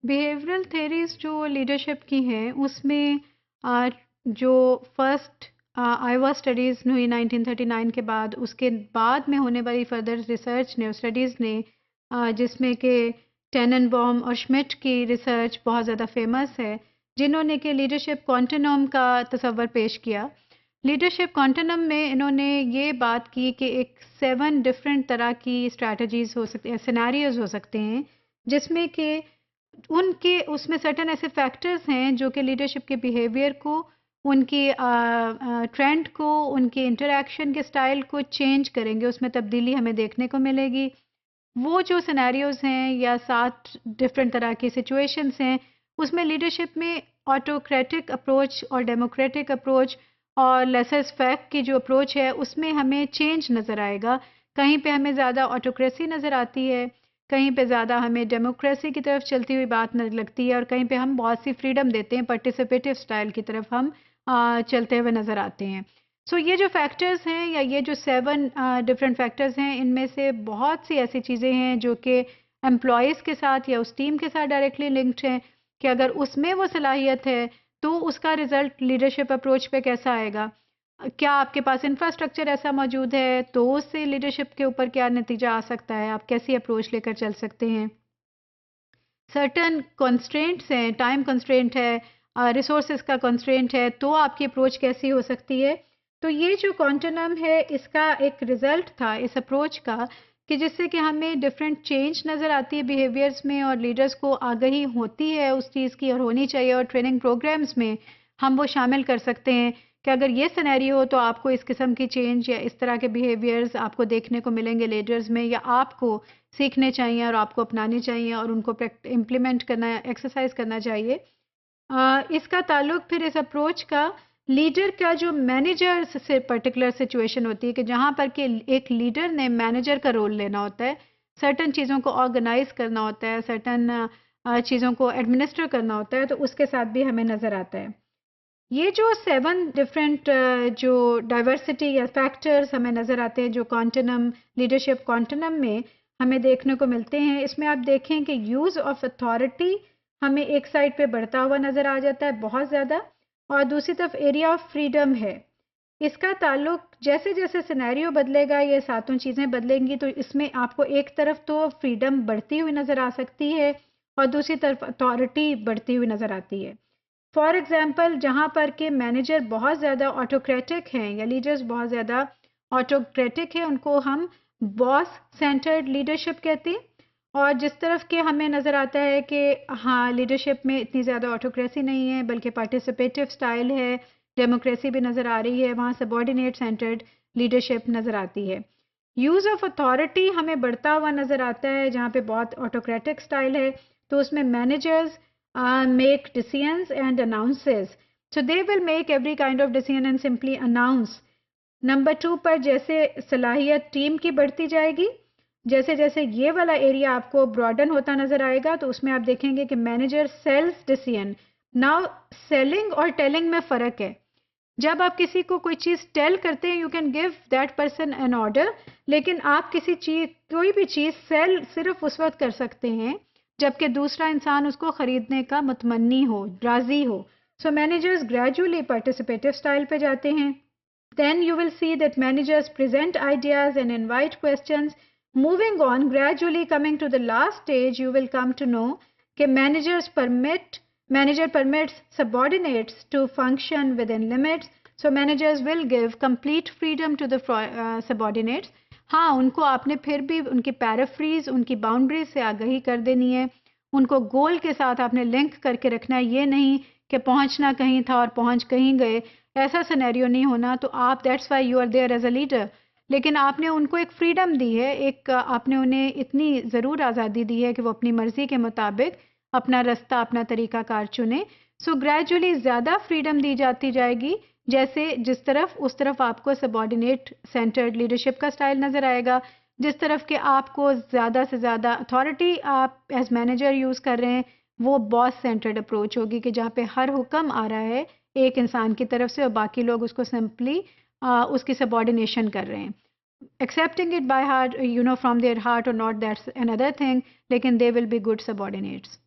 Behavioural theories جو leadership کی ہیں اس میں جو فرسٹ آئیوا اسٹڈیز ہوئی 1939 کے بعد، اس کے بعد میں ہونے والی فردر ریسرچ نے اسٹڈیز نے جس میں کہ ٹینن بوم اور شمٹ کی ریسرچ بہت زیادہ فیمس ہے، جنہوں نے کہ لیڈرشپ کانٹینوم کا تصور پیش کیا۔ لیڈرشپ کانٹینوم میں انہوں نے یہ بات کی کہ ایک 7 ڈفرینٹ طرح کی اسٹریٹجیز ہو سکتی ہیں، سیناریوز ہو سکتے ہیں، جس میں کہ اس میں سرٹن ایسے فیکٹرز ہیں جو کہ لیڈرشپ کے بیہیویئر کو، ان کی ٹرینڈ کو، ان کے انٹریکشن کے سٹائل کو چینج کریں گے، اس میں تبدیلی ہمیں دیکھنے کو ملے گی۔ وہ جو سیناریوز ہیں یا 7 ڈفرینٹ طرح کی سچویشنز ہیں، اس میں لیڈرشپ میں آٹوکریٹک اپروچ اور ڈیموکریٹک اپروچ اور لیسرز فیکٹ کی جو اپروچ ہے اس میں ہمیں چینج نظر آئے گا۔ کہیں پہ ہمیں زیادہ آٹوکریسی نظر آتی ہے، کہیں پہ زیادہ ہمیں ڈیموکریسی کی طرف چلتی ہوئی بات لگتی ہے، اور کہیں پہ ہم بہت سی فریڈم دیتے ہیں، پارٹیسپیٹیو سٹائل کی طرف ہم چلتے ہوئے نظر آتے ہیں۔ سو یہ جو فیکٹرز ہیں یا یہ جو 7 ڈفرینٹ فیکٹرز ہیں، ان میں سے بہت سی ایسی چیزیں ہیں جو کہ امپلائیز کے ساتھ یا اس ٹیم کے ساتھ ڈائریکٹلی لنکڈ ہیں کہ اگر اس میں وہ صلاحیت ہے تو اس کا رزلٹ لیڈرشپ اپروچ پہ کیسا آئے گا۔ کیا آپ کے پاس انفراسٹرکچر ایسا موجود ہے تو اس سے لیڈرشپ کے اوپر کیا نتیجہ آ سکتا ہے، آپ کیسی اپروچ لے کر چل سکتے ہیں۔ سرٹن کنسٹرینٹس ہیں، ٹائم کنسٹرینٹ ہے، ریسورسز کا کنسٹرینٹ ہے، تو آپ کی اپروچ کیسی ہو سکتی ہے۔ تو یہ جو کانٹینم ہے اس کا ایک رزلٹ تھا اس اپروچ کا کہ جس سے کہ ہمیں ڈفرینٹ چینج نظر آتی ہے بیہیویئرز میں، اور لیڈرز کو آگہی ہوتی ہے اس چیز کی اور ہونی چاہیے، اور ٹریننگ پروگرامز میں ہم وہ شامل کر سکتے ہیں کہ اگر یہ سینیریو ہو تو آپ کو اس قسم کی چینج یا اس طرح کے بیہیویئرز آپ کو دیکھنے کو ملیں گے لیڈرز میں، یا آپ کو سیکھنے چاہیے اور آپ کو اپنانے چاہیے اور ان کو امپلیمنٹ کرنا، ایکسرسائز کرنا چاہیے۔ اس کا تعلق پھر اس اپروچ کا لیڈر کا جو مینیجر سے پرٹیکولر سچویشن ہوتی ہے کہ جہاں پر کہ ایک لیڈر نے مینیجر کا رول لینا ہوتا ہے، سرٹن چیزوں کو آرگنائز کرنا ہوتا ہے، سرٹن چیزوں کو ایڈمنسٹر کرنا ہوتا ہے، تو اس کے ساتھ بھی ہمیں نظر آتا ہے۔ یہ جو 7 ڈفرینٹ جو ڈائیورسٹی یا فیکٹرز ہمیں نظر آتے ہیں جو کانٹینم، لیڈرشپ کانٹینم میں ہمیں دیکھنے کو ملتے ہیں، اس میں آپ دیکھیں کہ یوز آف اتھارٹی ہمیں ایک سائڈ پہ بڑھتا ہوا نظر آ جاتا ہے بہت زیادہ، اور دوسری طرف ایریا آف فریڈم ہے۔ اس کا تعلق جیسے جیسے سینیریو بدلے گا، یہ 7 چیزیں بدلیں گی، تو اس میں آپ کو ایک طرف تو فریڈم بڑھتی ہوئی نظر آ سکتی ہے اور دوسری طرف اتھارٹی بڑھتی ہوئی نظر آتی ہے۔ فار ایگزامپل جہاں پر کہ مینیجر بہت زیادہ آٹوکریٹک ہیں یا لیڈرز بہت زیادہ آٹوکریٹک ہیں، ان کو ہم باس سینٹرڈ لیڈرشپ کہتے ہیں، اور جس طرف کہ ہمیں نظر آتا ہے کہ ہاں لیڈرشپ میں اتنی زیادہ آٹوکریسی نہیں ہے بلکہ پارٹیسپیٹیو سٹائل ہے، ڈیموکریسی بھی نظر آ رہی ہے، وہاں سبارڈینیٹ سینٹرڈ لیڈرشپ نظر آتی ہے۔ یوز آف اتھارٹی ہمیں بڑھتا ہوا نظر آتا ہے جہاں پہ بہت آٹوکریٹک سٹائل ہے، تو اس میں managers make decisions and announces. So they will make every kind of decision and simply announce. Number 2 پر جیسے صلاحیت ٹیم کی بڑھتی جائے گی، جیسے جیسے یہ والا ایریا آپ کو براڈن ہوتا نظر آئے گا، تو اس میں آپ دیکھیں گے کہ manager sales decision. Now selling اور ٹیلنگ میں فرق ہے۔ جب آپ کسی کو کوئی چیز ٹیل کرتے ہیں، you can give that person an order, لیکن آپ کسی چیز، کوئی بھی چیز سیل صرف اس وقت کر سکتے ہیں جبکہ دوسرا انسان اس کو خریدنے کا متمنی ہو، راضی ہو۔ So managers gradually participative style پہ جاتے ہیں۔ Then you will see that managers present ideas and invite questions. Moving on, gradually coming to the last stage, you will come to know کہ manager permits subordinates to function within limits. So managers will give complete freedom to the subordinates. ہاں ان کو آپ نے پھر بھی ان کی paraphrase, ان کی boundaries سے آگہی کر دینی ہے، ان کو گول کے ساتھ آپ نے لنک کر کے رکھنا ہے، یہ نہیں کہ پہنچنا کہیں تھا اور پہنچ کہیں گئے، ایسا سینیریو نہیں ہونا۔ تو آپ that's why you are there as a leader, لیکن آپ نے ان کو ایک فریڈم دی ہے، ایک آپ نے انہیں اتنی ضرور آزادی دی ہے کہ وہ اپنی مرضی کے مطابق اپنا رستہ، اپنا طریقہ کار چنیں۔ سو گریجولی زیادہ فریڈم دی جاتی جائے گی، جیسے جس طرف اس طرف آپ کو سبارڈینیٹ سینٹرڈ لیڈرشپ کا سٹائل نظر آئے گا، جس طرف کہ آپ کو زیادہ سے زیادہ اتھارٹی آپ ایز مینیجر یوز کر رہے ہیں، وہ باس سینٹرڈ اپروچ ہوگی کہ جہاں پہ ہر حکم آ رہا ہے ایک انسان کی طرف سے اور باقی لوگ اس کو سمپلی اس کی سبارڈینیشن کر رہے ہیں۔ accepting it by heart, from their heart or not, that's another thing, لیکن they will be good subordinates.